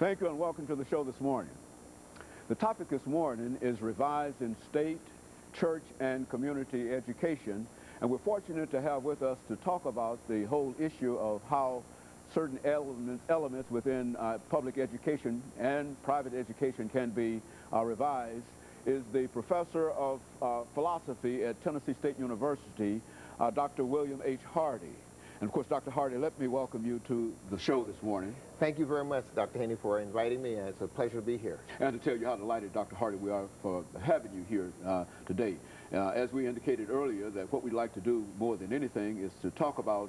Thank you and welcome to the show this morning. The topic this morning is revised in state, church, and community education, and we're fortunate to have with us to talk about the whole issue of how certain elements within public education and private education can be revised is the professor of philosophy at Tennessee State University, Dr. William H. Hardy. And of course, Dr. Hardy, let me welcome you to the show this morning. Thank you very much, Dr. Haney, for inviting me, and it's a pleasure to be here. And to tell you how delighted, Dr. Hardy, we are for having you here today. As we indicated earlier, that what we'd like to do more than anything is to talk about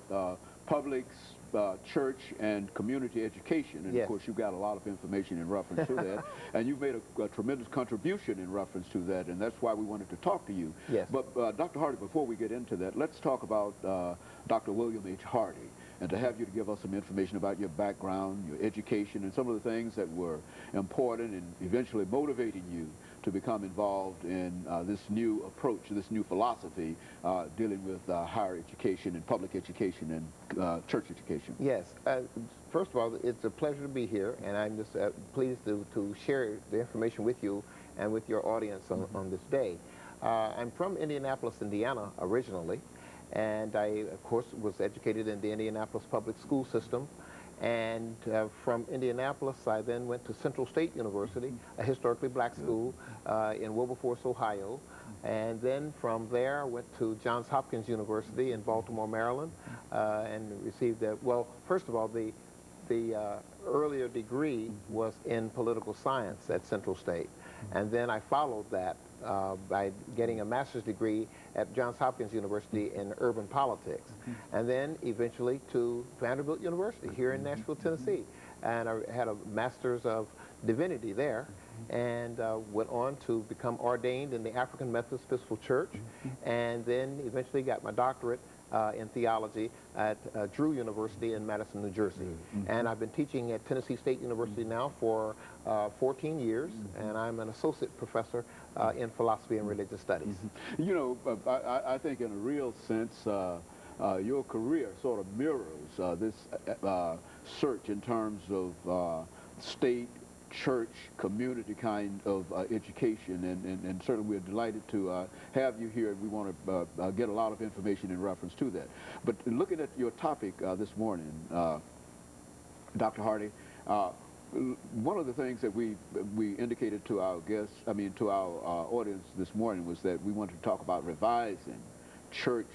public, church, and community education. And yes. Of course, you've got a lot of information in reference to that. And you've made a tremendous contribution in reference to that, and that's why we wanted to talk to you. Yes. But Dr. Hardy, before we get into that, let's talk about Dr. William H. Hardy, and to have you to give us some information about your background, your education, and some of the things that were important and eventually motivating you to become involved in this new approach, this new philosophy dealing with higher education and public education and church education. Yes. First of all, it's a pleasure to be here, and I'm just pleased to share the information with you and with your audience on this day. I'm from Indianapolis, Indiana, originally, and I, of course, was educated in the Indianapolis public school system. And from Indianapolis, I then went to Central State University, a historically black school in Wilberforce, Ohio. And then from there, I went to Johns Hopkins University in Baltimore, Maryland, and received well, first of all, the earlier degree was in political science at Central State. And then I followed that by getting a master's degree at Johns Hopkins University in urban politics, and then eventually to Vanderbilt University here in Nashville, Tennessee. And I had a master's of divinity there, and went on to become ordained in the African Methodist Episcopal Church, and then eventually got my doctorate in theology at Drew University in Madison, New Jersey. And I've been teaching at Tennessee State University now for 14 years, and I'm an associate professor in philosophy and religious studies. You know, I think in a real sense, your career sort of mirrors this search in terms of state, church, community kind of education, and certainly we're delighted to have you here, and we want to get a lot of information in reference to that. But looking at your topic this morning, Dr. Hardy, one of the things that we indicated to our guests, to our audience this morning, was that we wanted to talk about revising church,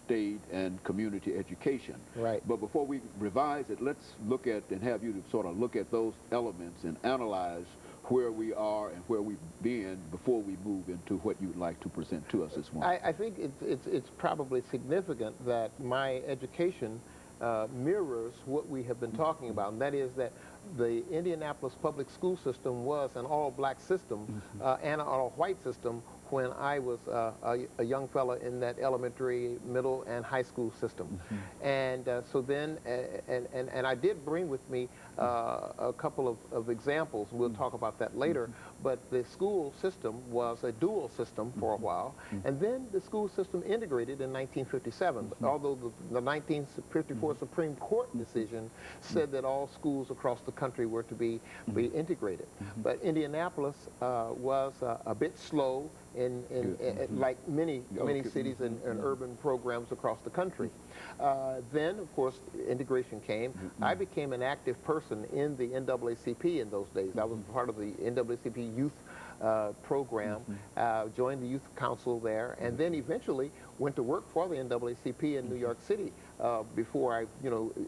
state, and community education. Right. But before we revise it, let's look at and have you to sort of look at those elements and analyze where we are and where we've been before we move into what you'd like to present to us this morning. I think it's probably significant that my education mirrors what we have been talking about, and that is that the Indianapolis public school system was an all-black system and an all-white system when I was a young fella in that elementary, middle, and high school system. And so then, and I did bring with me a couple of examples. We'll talk about that later. But the school system was a dual system for a while, and then the school system integrated in 1957. Although the 1954 Supreme Court decision said that all schools across the country were to be integrated. But Indianapolis was a bit slow in like many cities and urban programs across the country. Then, of course, integration came. I became an active person in the NAACP in those days. I was part of the NAACP youth program, joined the youth council there, and then eventually went to work for the NAACP in New York City before I,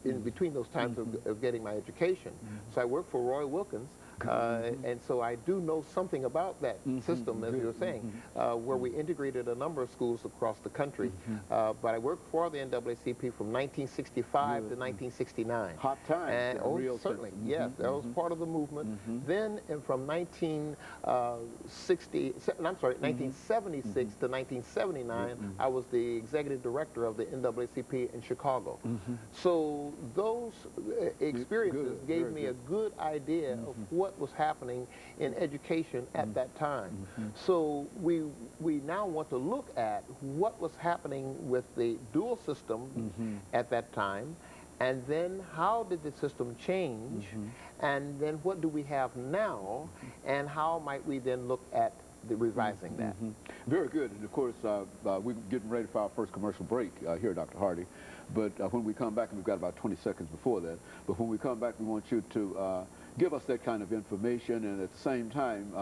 in between those times of getting my education. So I worked for Roy Wilkins, and so I do know something about that system, as you were saying, where we integrated a number of schools across the country. But I worked for the NAACP from 1965 to 1969. Hot time. And certainly, yes, that was part of the movement. Then, from 1976 to 1979, I was the executive director of the NAACP in Chicago. So those experiences gave me a good idea of what was happening in education at that time. So we now want to look at what was happening with the dual system at that time, and then how did the system change, and then what do we have now, and how might we then look at the revising that? Very good. And of course, we're getting ready for our first commercial break here, Dr. Hardy. But when we come back, and we've got about 20 seconds before that, but when we come back, we want you to give us that kind of information, and at the same time,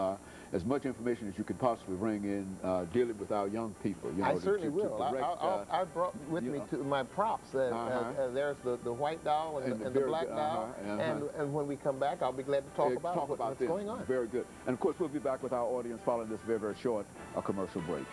as much information as you could possibly bring in dealing with our young people. You know, I certainly to will. direct, I brought with me to my props. There's the white doll and the black doll. And when we come back, I'll be glad to talk about what's going on. Very good. And of course, we'll be back with our audience following this very, very short commercial break.